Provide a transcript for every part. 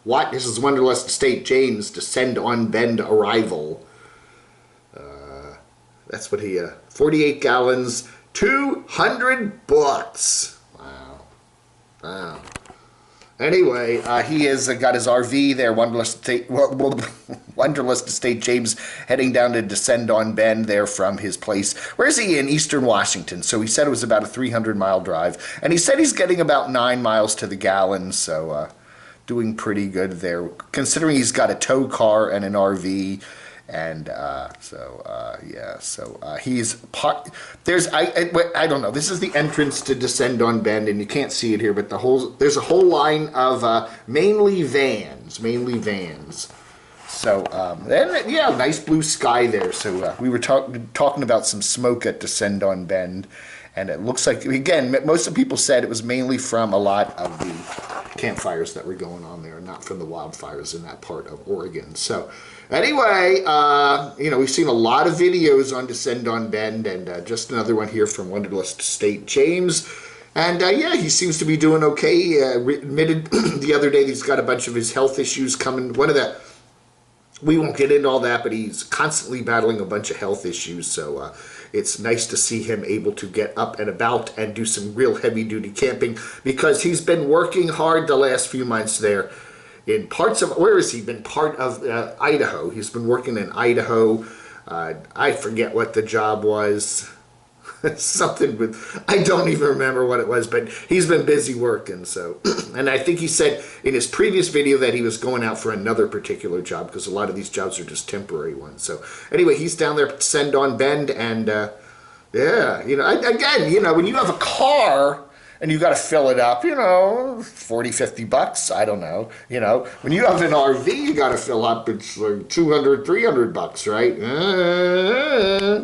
What? This is Wonderless Estate James, descend on bend arrival. That's what he, 48 gallons, 200 bucks. Wow. Wow. Anyway, he has got his RV there, Wonderless Estate James, heading down to Descend on Bend there from his place. Where is he? In Eastern Washington. So he said it was about a 300-mile drive. And he said he's getting about 9 miles to the gallon, so doing pretty good there, considering he's got a tow car and an RV. And he's part. I don't know. This is the entrance to Descend on Bend, and you can't see it here, but there's a whole line of mainly vans. So then yeah, nice blue sky there. So we were talking about some smoke at Descend on Bend, and it looks like, again, most of the people said it was mainly from a lot of the campfires that were going on there, not from the wildfires in that part of Oregon. So anyway, we've seen a lot of videos on Descend on Bend, and just another one here from Wonderless Estate James. And yeah, he seems to be doing okay. He admitted the other day that he's got a bunch of his health issues coming. We won't get into all that, but he's constantly battling a bunch of health issues. So it's nice to see him able to get up and about and do some real heavy-duty camping, because he's been working hard the last few months there in parts of, where has he been? Part of Idaho. He's been working in Idaho. I forget what the job was. Something with, I don't even remember what it was, but he's been busy working. So, and I think he said in his previous video that he was going out for another particular job, because a lot of these jobs are just temporary ones. So anyway, he's down there at Descend on Bend, and yeah, again, when you have a car and you got to fill it up, 40, 50 bucks, I don't know. When you have an RV, you got to fill up, it's like 200, 300 bucks, right?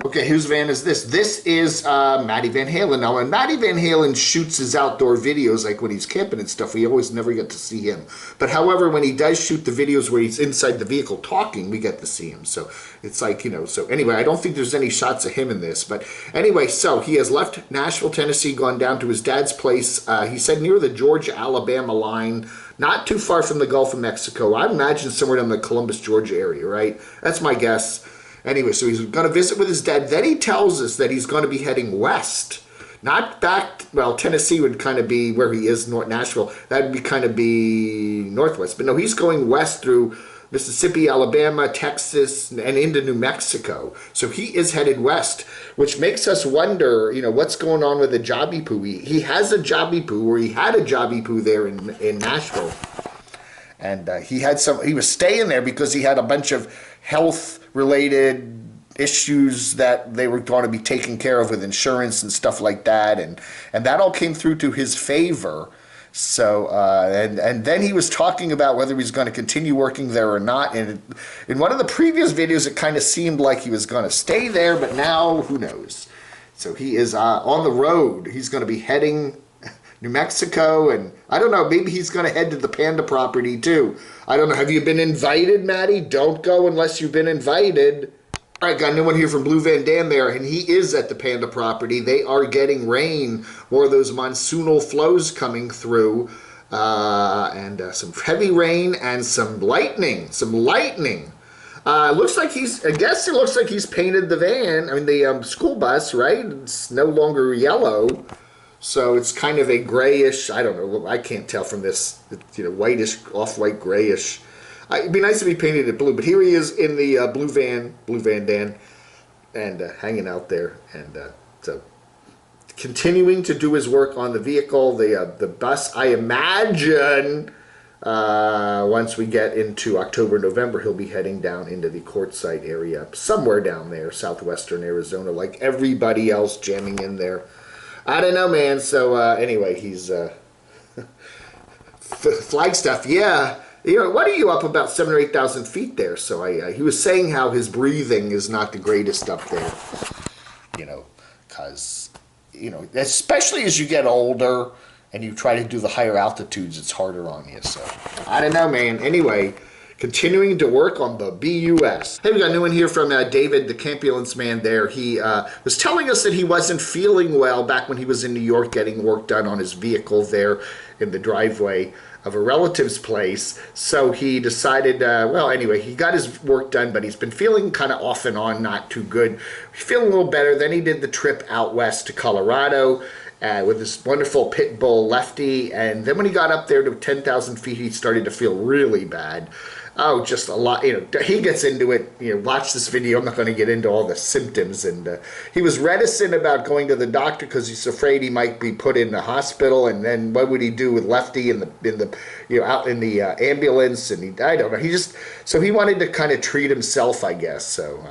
Okay, whose van is this? This is Matty Van Halen. Now, when Matty Van Halen shoots his outdoor videos, like when he's camping and stuff, we always never get to see him. But however, when he does shoot the videos where he's inside the vehicle talking, we get to see him. So it's like, so anyway, I don't think there's any shots of him in this. But anyway, so he has left Nashville, Tennessee, gone down to his dad's place. He said near the Georgia-Alabama line, not too far from the Gulf of Mexico. I imagine somewhere in the Columbus, Georgia area, right? That's my guess. Anyway, so he's going to visit with his dad. Then he tells us that he's going to be heading west. Not back, well, Tennessee would kind of be where he is, Nashville. That would be kind of be northwest. But no, he's going west through Mississippi, Alabama, Texas, and into New Mexico. So he is headed west, which makes us wonder, what's going on with the Jobby Poo. He has a Jobby Poo, or he had a Jobby Poo there in Nashville. And he was staying there because he had a bunch of health-related issues that they were going to be taken care of with insurance and stuff like that. And that all came through to his favor. So, and then he was talking about whether he's going to continue working there or not. And in one of the previous videos, it kind of seemed like he was going to stay there, but now, who knows? So he is on the road. He's going to be heading New Mexico, and I don't know, maybe he's going to head to the Panda property too. I don't know. Have you been invited, Matty? Don't go unless you've been invited. All right, got a new one here from Blue Van Dam there, and he is at the Panda property. They are getting rain, more of those monsoonal flows coming through, and some heavy rain and some lightning. Looks like it looks like he's painted the van, the school bus, right? It's no longer yellow, so it's kind of a grayish, I don't know, I can't tell from this, whitish, off-white grayish. It'd be nice to be painted in blue, but here he is in the Blue Van Dam, and hanging out there, and so continuing to do his work on the vehicle, the bus. I imagine once we get into October, November, he'll be heading down into the Quartzsite area, somewhere down there, southwestern Arizona, like everybody else, jamming in there. I don't know, man. So anyway, he's Flagstaff, yeah. What are you up about 7,000 or 8,000 feet there? So he was saying how his breathing is not the greatest up there, because, especially as you get older and you try to do the higher altitudes, it's harder on you. So I don't know, man. Anyway, continuing to work on the BUS. Hey, we got a new one here from David, the Campulence man there. He was telling us that he wasn't feeling well back when he was in New York getting work done on his vehicle there in the driveway. of a relative's place. So he decided, well, anyway, he got his work done, but he's been feeling kind of off and on, not too good. He's feeling a little better. Then he did the trip out west to Colorado with this wonderful pit bull Lefty. And then when he got up there to 10,000 feet, he started to feel really bad. Oh, just a lot, he gets into it, watch this video. I'm not going to get into all the symptoms. And he was reticent about going to the doctor because he's afraid he might be put in the hospital. And then what would he do with Lefty out in the ambulance? And I don't know. So he wanted to kind of treat himself, I guess. So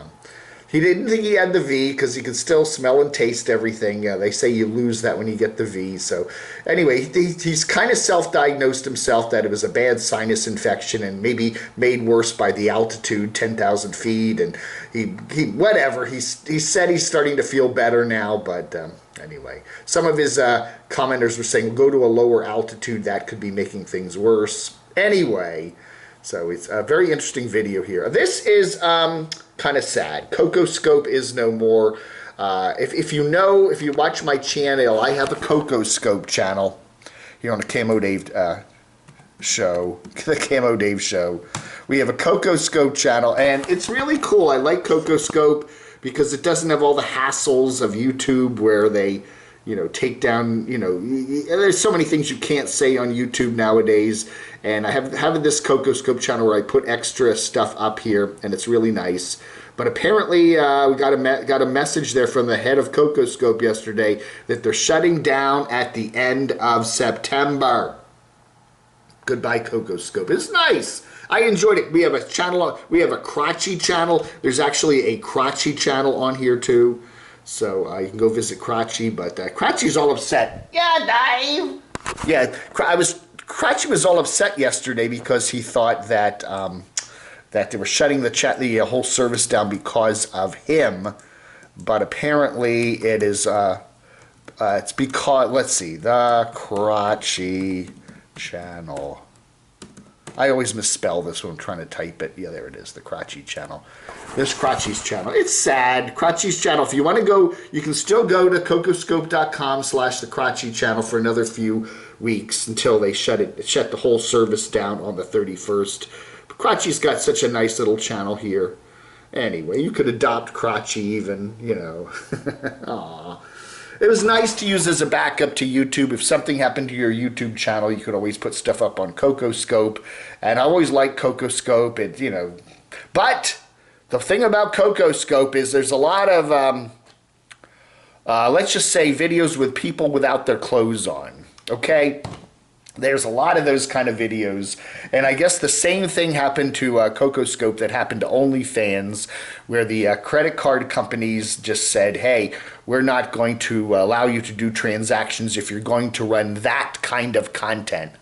he didn't think he had the V because he could still smell and taste everything. They say you lose that when you get the V. So anyway, he's kind of self-diagnosed himself that it was a bad sinus infection and maybe made worse by the altitude, 10,000 feet. And whatever. He said he's starting to feel better now. But anyway, some of his commenters were saying, go to a lower altitude. That could be making things worse. Anyway, so it's a very interesting video here. This is kind of sad. Cocoscope is no more. If you watch my channel, I have a Cocoscope channel here on the Camo Dave show. The Camo Dave show. We have a Cocoscope channel, and it's really cool. I like Cocoscope because it doesn't have all the hassles of YouTube where they take down, there's so many things you can't say on YouTube nowadays. And I have this Cocoscope channel where I put extra stuff up here, and it's really nice. But apparently, we got a message there from the head of Cocoscope yesterday that they're shutting down at the end of September. Goodbye, Cocoscope. It's nice. I enjoyed it. We have a channel. We have a crotchy channel. There's actually a crotchy channel on here too. So you can go visit Crotchy, but Crotchy's all upset. Yeah, Dave. Yeah, Crotchy was all upset yesterday because he thought that that they were shutting the whole service down because of him, but apparently it is it's because, let's see, the Crotchy channel. I always misspell this when I'm trying to type it. Yeah, there it is, the Crotchy channel. There's Crotchy's channel. It's sad. Crotchy's channel. If you want to go, you can still go to cocoscope.com/the Crotchy channel for another few weeks until they shut the whole service down on the 31st. But Crotchy's got such a nice little channel here. Anyway, you could adopt Crotchy even, Aww. It was nice to use as a backup to YouTube. If something happened to your YouTube channel, you could always put stuff up on Cocoscope. And I always liked Cocoscope. But the thing about Cocoscope is there's a lot of, let's just say, videos with people without their clothes on. Okay? There's a lot of those kind of videos, and I guess the same thing happened to Cocoscope that happened to OnlyFans, where the credit card companies just said, hey, we're not going to allow you to do transactions if you're going to run that kind of content.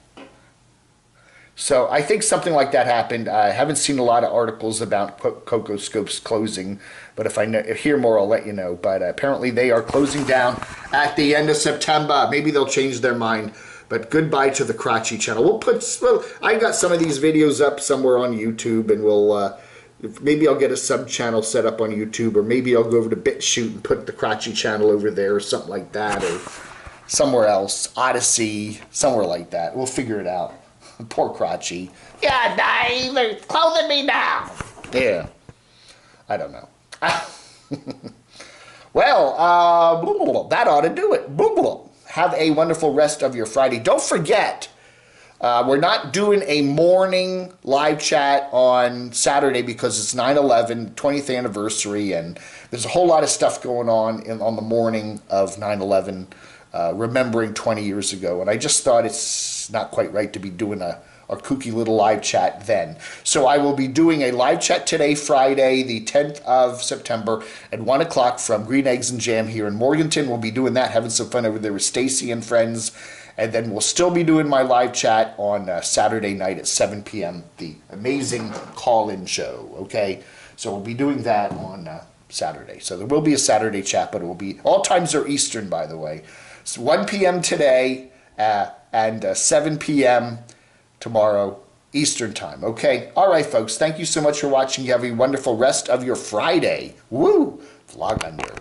So I think something like that happened. I haven't seen a lot of articles about Cocoscope's closing, but if I hear more, I'll let you know. But apparently they are closing down at the end of September. Maybe they'll change their mind. But goodbye to the Crotchy channel. I got some of these videos up somewhere on YouTube, and maybe I'll get a sub channel set up on YouTube, or maybe I'll go over to BitChute and put the Crotchy channel over there, or something like that, or somewhere else, Odyssey, somewhere like that. We'll figure it out. Poor Crotchy. Yeah, Dave, they're closing me down. Yeah, I don't know. Well, that ought to do it. Have a wonderful rest of your Friday. Don't forget, we're not doing a morning live chat on Saturday because it's 9/11, 20th anniversary, and there's a whole lot of stuff going on the morning of 9/11, remembering 20 years ago. And I just thought it's not quite right to be doing our kooky little live chat then. So I will be doing a live chat today, Friday, the 10th of September at 1 o'clock from Green Eggs and Jam here in Morganton. We'll be doing that, having some fun over there with Stacy and friends. And then we'll still be doing my live chat on Saturday night at 7 p.m., the amazing call-in show, okay? So we'll be doing that on Saturday. So there will be a Saturday chat, but it will be, all times are Eastern, by the way. So 1 p.m. today and 7 p.m. tomorrow Eastern time. Okay. All right, folks. Thank you so much for watching. You have a wonderful rest of your Friday. Woo! Vlog under.